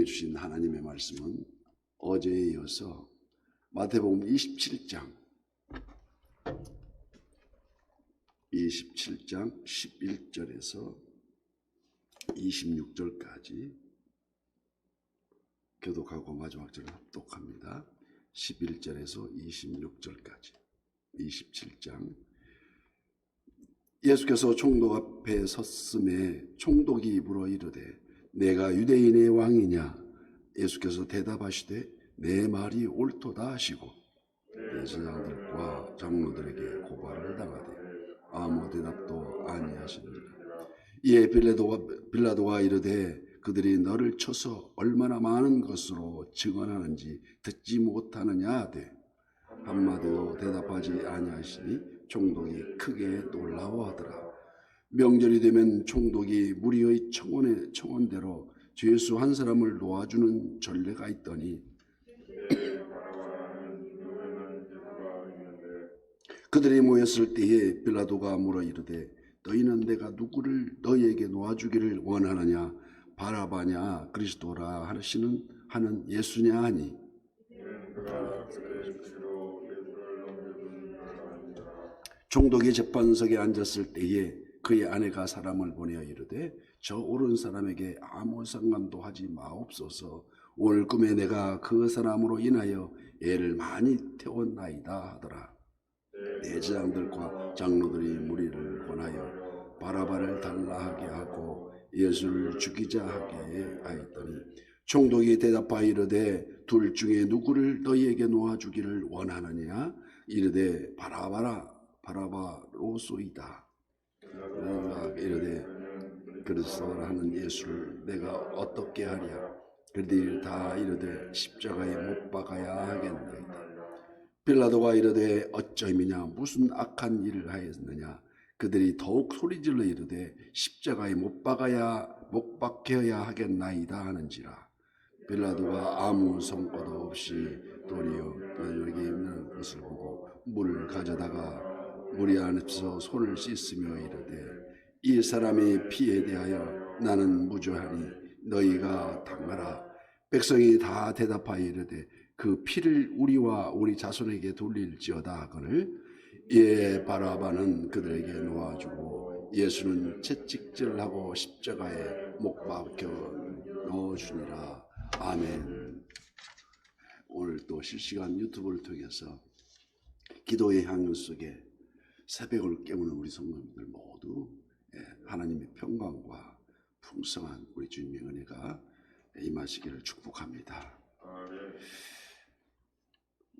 우리에게 주신 하나님의 말씀은 어제에 이어서 마태복음 27장 11절에서 26절까지 교독하고 마지막 절을 합독합니다. 11절에서 26절까지 27장. 예수께서 총독 앞에 섰음에 총독이 물어 이르되 내가 유대인의 왕이냐? 예수께서 대답하시되 내 말이 옳도다 하시고 제사장들과 장로들에게 고발을 당하되 아무 대답도 아니하시니라. 이에 빌라도가 이르되 그들이 너를 쳐서 얼마나 많은 것으로 증언하는지 듣지 못하느냐 하되 한마디도 대답하지 아니하시니 총독이 크게 놀라워하더라. 명절이 되면 총독이 무리의 청원대로 죄수 한 사람을 놓아주는 전례가 있더니 그들이 모였을 때에 빌라도가 물어 이르되 너희는 내가 누구를 너희에게 놓아주기를 원하느냐? 바라바냐 그리스도라 하는 예수냐 하니 총독이 재판석에 앉았을 때에 그의 아내가 사람을 보내어 이르되 저 옳은 사람에게 아무 상관도 하지 마옵소서. 오늘 꿈에 내가 그 사람으로 인하여 애를 많이 태웠나이다 하더라. 제사장들과 장로들이 무리를 권하여 바라바를 달라 하게 하고 예수를 죽이자 하게 하였더니 총독이 대답하여 이르되 둘 중에 누구를 너희에게 놓아주기를 원하느냐? 이르되 바라바로소이다. 이르되 그리스도라 하는 예수를 내가 어떻게 하랴? 그들이 다 이르되 십자가에 못 박아야 하겠나이다. 빌라도가 이르되 어쩌임이냐? 무슨 악한 일을 하였느냐? 그들이 더욱 소리질러 이르되 십자가에 못 박혀야 하겠나이다 하는지라. 빌라도가 아무 성과도 없이 도리어 그들에게 있는 것을 보고 물을 가져다가 무리 안에서 손을 씻으며 이르되 이 사람의 피에 대하여 나는 무죄하니 너희가 당하라. 백성이 다 대답하여 이르되 그 피를 우리와 우리 자손에게 돌릴지어다 하거늘 예 바라바는 그들에게 놓아주고 예수는 채찍질하고 십자가에 못 박혀 넣어주니라. 아멘. 오늘 또 실시간 유튜브를 통해서 기도의 향연 속에 새벽을 깨우는 우리 성도님들 모두 하나님의 평강과 풍성한 우리 주님의 은혜가 임하시기를 축복합니다.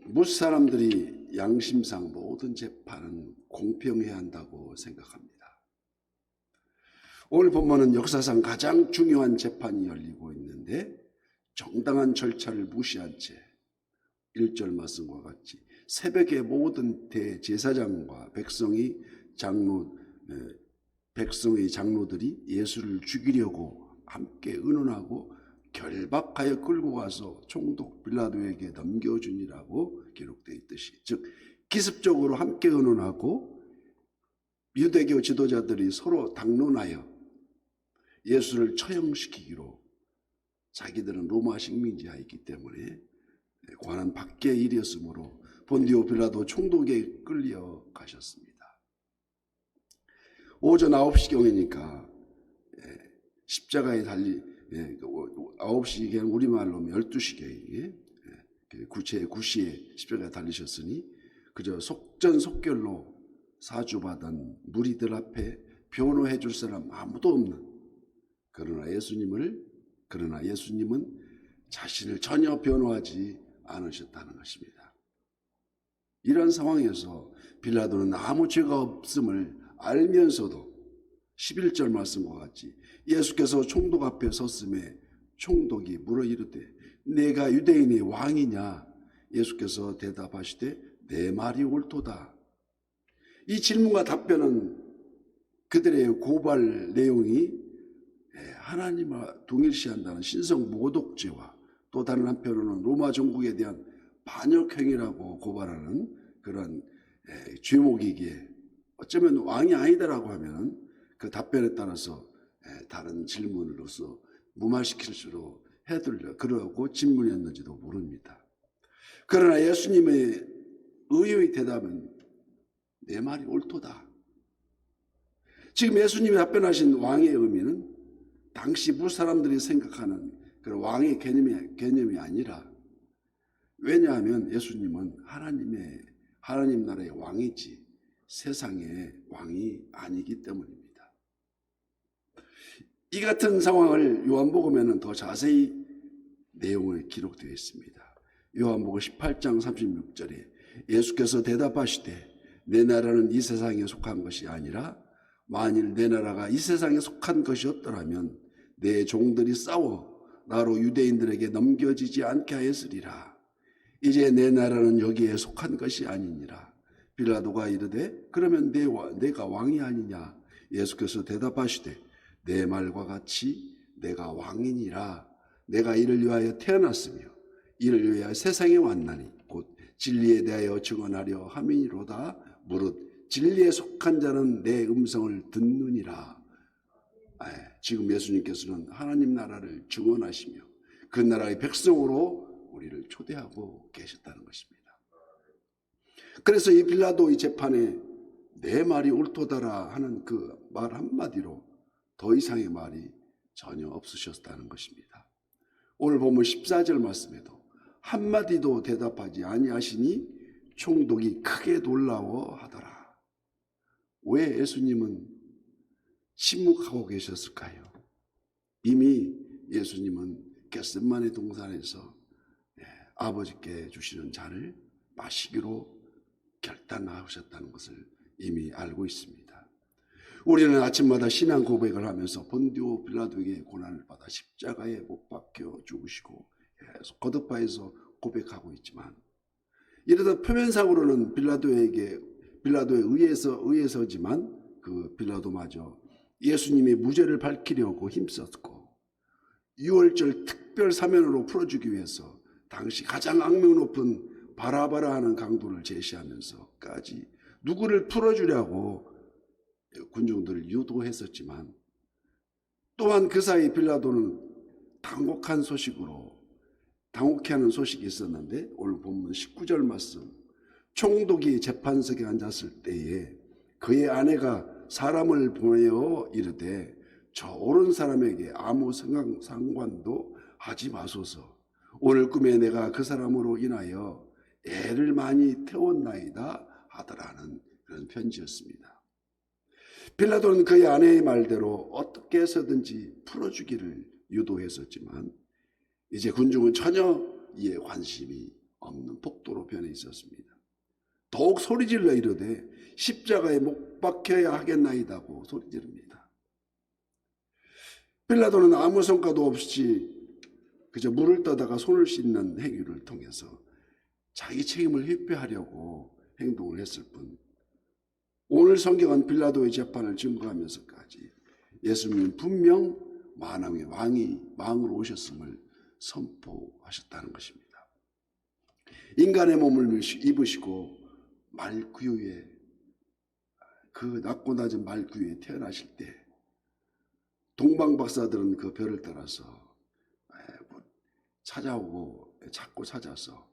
무사람들이 양심상 모든 재판은 공평해야 한다고 생각합니다. 오늘 본문은 역사상 가장 중요한 재판이 열리고 있는데 정당한 절차를 무시한 채 1절 말씀과 같이 새벽에 모든 대제사장과 백성의 장로들이 예수를 죽이려고 함께 의논하고 결박하여 끌고 가서 총독 빌라도에게 넘겨주니라고 기록되어 있듯이, 즉 기습적으로 함께 의논하고 유대교 지도자들이 서로 당론하여 예수를 처형시키기로, 자기들은 로마 식민지하였기 때문에 관한 밖의 일이었으므로 본디오 빌라도 총독에 끌려가셨습니다. 오전 9시경이니까 십자가에 9시, 우리말로 12시경에 구체 9시에 십자가에 달리셨으니 그저 속전속결로 사주받은 무리들 앞에 변호해 줄 사람 아무도 없는, 그러나 예수님은 자신을 전혀 변호하지 않으셨다는 것입니다. 이런 상황에서 빌라도는 아무 죄가 없음을 알면서도 11절 말씀과 같이 예수께서 총독 앞에 섰음에 총독이 물어 이르되 내가 유대인의 왕이냐? 예수께서 대답하시되 내 말이 옳도다. 이 질문과 답변은 그들의 고발 내용이 하나님과 동일시한다는 신성 모독죄와 또 다른 한편으로는 로마 정국에 대한 반역행위라고 고발하는 그런 죄목이기에 어쩌면 왕이 아니다라고 하면 그 답변에 따라서 다른 질문으로서 무마시킬 수도 해둘려 그러고 질문했는지도 모릅니다. 그러나 예수님의 의의 대답은 내 말이 옳도다. 지금 예수님이 답변하신 왕의 의미는 당시 무사람들이 생각하는 그런 왕의 개념이 아니라, 왜냐하면 예수님은 하나님 나라의 왕이지 세상의 왕이 아니기 때문입니다. 이 같은 상황을 요한복음에는 더 자세히 내용을 기록되어 있습니다. 요한복음 18장 36절에 예수께서 대답하시되 내 나라는 이 세상에 속한 것이 아니라 만일 내 나라가 이 세상에 속한 것이었더라면 내 종들이 싸워 나로 유대인들에게 넘겨지지 않게 하였으리라. 이제 내 나라는 여기에 속한 것이 아니니라. 빌라도가 이르되 그러면 내가 왕이 아니냐? 예수께서 대답하시되 내 말과 같이 내가 왕이니라. 내가 이를 위하여 태어났으며 이를 위하여 세상에 왔나니 곧 진리에 대하여 증언하려 함이니로다. 무릇 진리에 속한 자는 내 음성을 듣느니라. 지금 예수님께서는 하나님 나라를 증언하시며 그 나라의 백성으로 우리를 초대하고 계셨다는 것입니다. 그래서 이 빌라도의 재판에 내 말이 옳도다라 하는 그 말 한마디로 더 이상의 말이 전혀 없으셨다는 것입니다. 오늘 보면 14절 말씀에도 한마디도 대답하지 아니하시니 총독이 크게 놀라워하더라. 왜 예수님은 침묵하고 계셨을까요? 이미 예수님은 겟세마네 동산에서 아버지께 주시는 잔을 마시기로 결단하셨다는 것을 이미 알고 있습니다. 우리는 아침마다 신앙 고백을 하면서 본디오 빌라도에게 고난을 받아 십자가에 못 박혀 죽으시고 계속 거듭하여서 고백하고 있지만, 이러다 표면상으로는 빌라도에 의해서지만 그 빌라도마저 예수님의 무죄를 밝히려고 힘썼고 6월절 특별 사면으로 풀어주기 위해서 당시 가장 악명 높은 바라바라 하는 강도를 제시하면서까지 누구를 풀어주려고 군중들을 유도했었지만, 또한 그 사이 빌라도는 당혹해하는 소식이 있었는데, 오늘 본문 19절 말씀, 총독이 재판석에 앉았을 때에 그의 아내가 사람을 보내어 이르되 저 오른 사람에게 아무 상관도 하지 마소서. 오늘 꿈에 내가 그 사람으로 인하여 애를 많이 태웠나이다 하더라는 그런 편지였습니다. 빌라도는 그의 아내의 말대로 어떻게 해서든지 풀어주기를 유도했었지만, 이제 군중은 전혀 이에 관심이 없는 폭도로 변해 있었습니다. 더욱 소리질러 이르되 십자가에 못 박혀야 하겠나이다고 소리지릅니다. 빌라도는 아무 성과도 없이 그저 물을 떠다가 손을 씻는 행위를 통해서 자기 책임을 회피하려고 행동을 했을 뿐, 오늘 성경은 빌라도의 재판을 증거하면서까지 예수님은 분명 만왕의 왕으로 오셨음을 선포하셨다는 것입니다. 인간의 몸을 입으시고 말구유에, 그 낮고 낮은 말구유에 태어나실 때 동방 박사들은 그 별을 따라서 찾고 찾아서,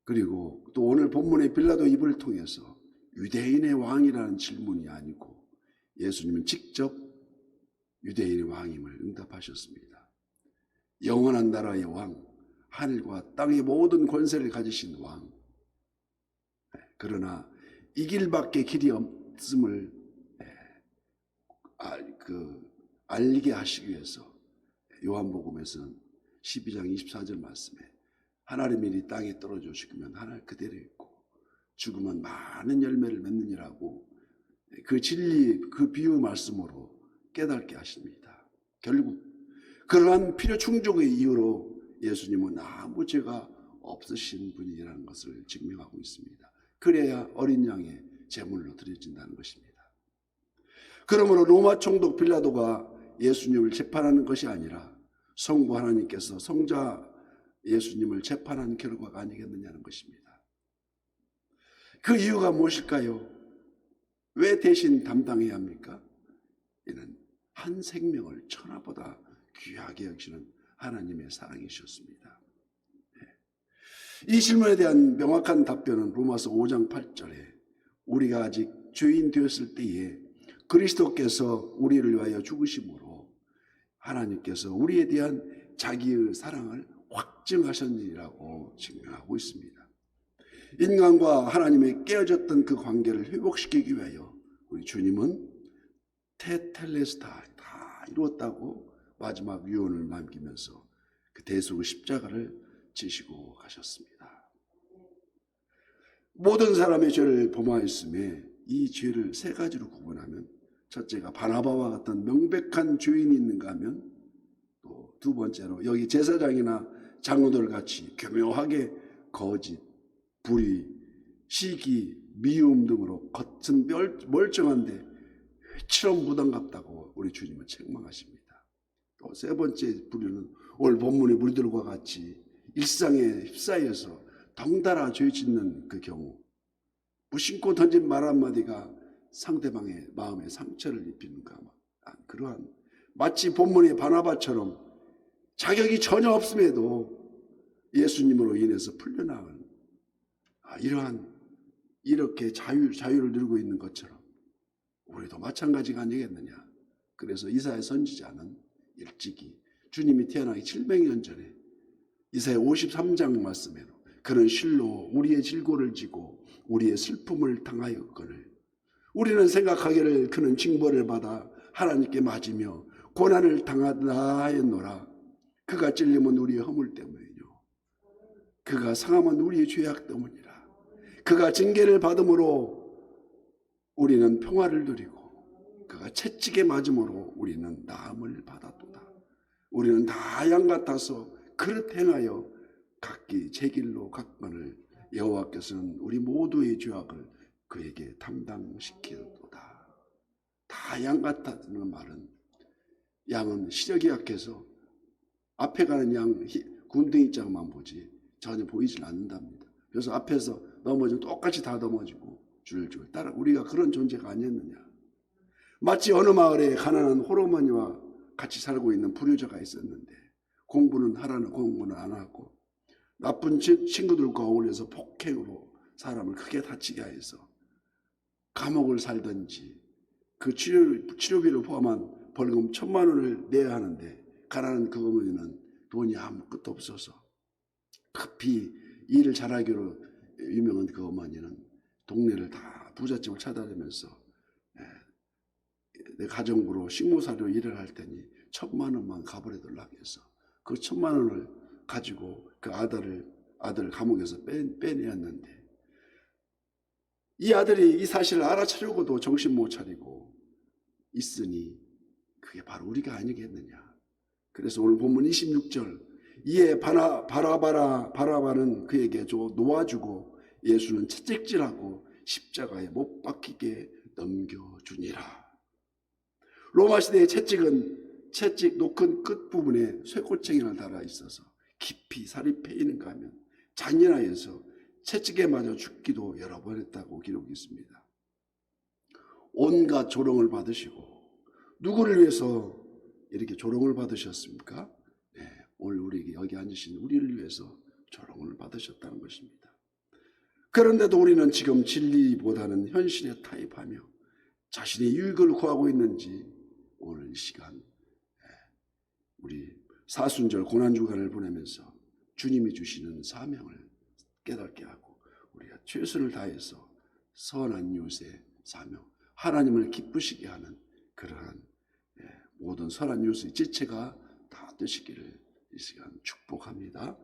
그리고 또 오늘 본문의 빌라도 입을 통해서 유대인의 왕이라는 질문이 아니고 예수님은 직접 유대인의 왕임을 응답하셨습니다. 영원한 나라의 왕, 하늘과 땅의 모든 권세를 가지신 왕. 그러나 이 길밖에 길이 없음을 알리게 하시기 위해서 요한복음에서는 12장 24절 말씀에 하나님의 일이 땅에 떨어져 죽으면 하늘 그대로 있고 죽으면 많은 열매를 맺느니라고 그 진리, 그 비유 말씀으로 깨닫게 하십니다. 결국 그러한 필요 충족의 이유로 예수님은 아무 죄가 없으신 분이라는 것을 증명하고 있습니다. 그래야 어린 양의 제물로 드려진다는 것입니다. 그러므로 로마 총독 빌라도가 예수님을 재판하는 것이 아니라 성부 하나님께서 성자 예수님을 재판한 결과가 아니겠느냐는 것입니다. 그 이유가 무엇일까요? 왜 대신 담당해야 합니까? 이는 한 생명을 천하보다 귀하게 여기시는 하나님의 사랑이셨습니다. 이 질문에 대한 명확한 답변은 로마서 5장 8절에 우리가 아직 죄인 되었을 때에 그리스도께서 우리를 위하여 죽으심으로 하나님께서 우리에 대한 자기의 사랑을 확증하셨느니라고 증명하고 있습니다. 인간과 하나님의 깨어졌던 그 관계를 회복시키기 위하여 우리 주님은 테텔레스타 다 이루었다고 마지막 유언을 남기면서 그 대속의 십자가를 지시고 가셨습니다. 모든 사람의 죄를 범하였음에 이 죄를 세 가지로 구분하면 첫째가 바나바와 같은 명백한 죄인이 있는가 하면 또 두 번째로 여기 제사장이나 장로들 같이 교묘하게 거짓, 불의, 시기, 미움 등으로 겉은 멀쩡한데 회처럼 무당 같다고 우리 주님은 책망하십니다. 또 세 번째 부류는 오늘 본문의 무리들과 같이 일상에 휩싸여서 덩달아 죄 짓는 그 경우 무심코 던진 말 한마디가 상대방의 마음에 상처를 입히는가 그러한 마치 본문의 바나바처럼 자격이 전혀 없음에도 예수님으로 인해서 풀려나온 이러한 이렇게 자유를 누리고 있는 것처럼 우리도 마찬가지가 아니겠느냐. 그래서 이사야 선지자는 일찍이 주님이 태어나기 700년 전에 이사야 53장 말씀에도 그는 실로 우리의 질고를 지고 우리의 슬픔을 당하였거늘 우리는 생각하기를 그는 징벌을 받아 하나님께 맞으며 고난을 당하다 하였노라. 그가 찔림은 우리의 허물 때문이요 그가 상함은 우리의 죄악 때문이라. 그가 징계를 받음으로 우리는 평화를 누리고 그가 채찍에 맞음으로 우리는 나음을 받았도다. 우리는 다 양 같아서 그릇 행하여 각기 제 길로 갔거늘 여호와께서는 우리 모두의 죄악을 그에게 담당시키도다. 다 양 같다는 말은 양은 시력이 약해서 앞에 가는 양 군댕이 짝만 보지 전혀 보이질 않는답니다. 그래서 앞에서 넘어지면 똑같이 다 넘어지고 줄줄 따라 우리가 그런 존재가 아니었느냐. 마치 어느 마을에 가난한 홀어머니와 같이 살고 있는 불효자가 있었는데 공부는 하라는 공부는 안 하고 나쁜 친구들과 어울려서 폭행으로 사람을 크게 다치게 하여서 감옥을 살든지 그 치료비를 포함한 벌금 1,000만 원을 내야 하는데 가난한 그 어머니는 돈이 아무것도 없어서 급히 일을 잘하기로 유명한 그 어머니는 동네를 다 부잣집을 찾아다니면서 내 가정부로 식모사료 일을 할 테니 1,000만 원만 갚으려달라고 해서 그 1,000만 원을 가지고 그 아들을 감옥에서 빼내었는데 이 아들이 이 사실을 알아차려고도 정신 못 차리고 있으니 그게 바로 우리가 아니겠느냐. 그래서 오늘 본문 26절 이에 바라바는 그에게 놓아주고 예수는 채찍질하고 십자가에 못 박히게 넘겨주니라. 로마 시대의 채찍 높은 끝부분에 쇠꼬챙이를 달아 있어서 깊이 살이 패이는가 하면 잔인하여서 채찍에 맞아 죽기도 여러 번 했다고 기록이 있습니다. 온갖 조롱을 받으시고 누구를 위해서 이렇게 조롱을 받으셨습니까? 네, 오늘 우리 여기 앉으신 우리를 위해서 조롱을 받으셨다는 것입니다. 그런데도 우리는 지금 진리보다는 현실에 타협하며 자신의 유익을 구하고 있는지 오늘 이 시간 우리 사순절 고난주간을 보내면서 주님이 주시는 사명을 깨닫게 하고 우리가 최선을 다해서 선한 이웃의 사명, 하나님을 기쁘시게 하는 그러한 모든 선한 이웃의 지체가 다 되시기를 이 시간 축복합니다.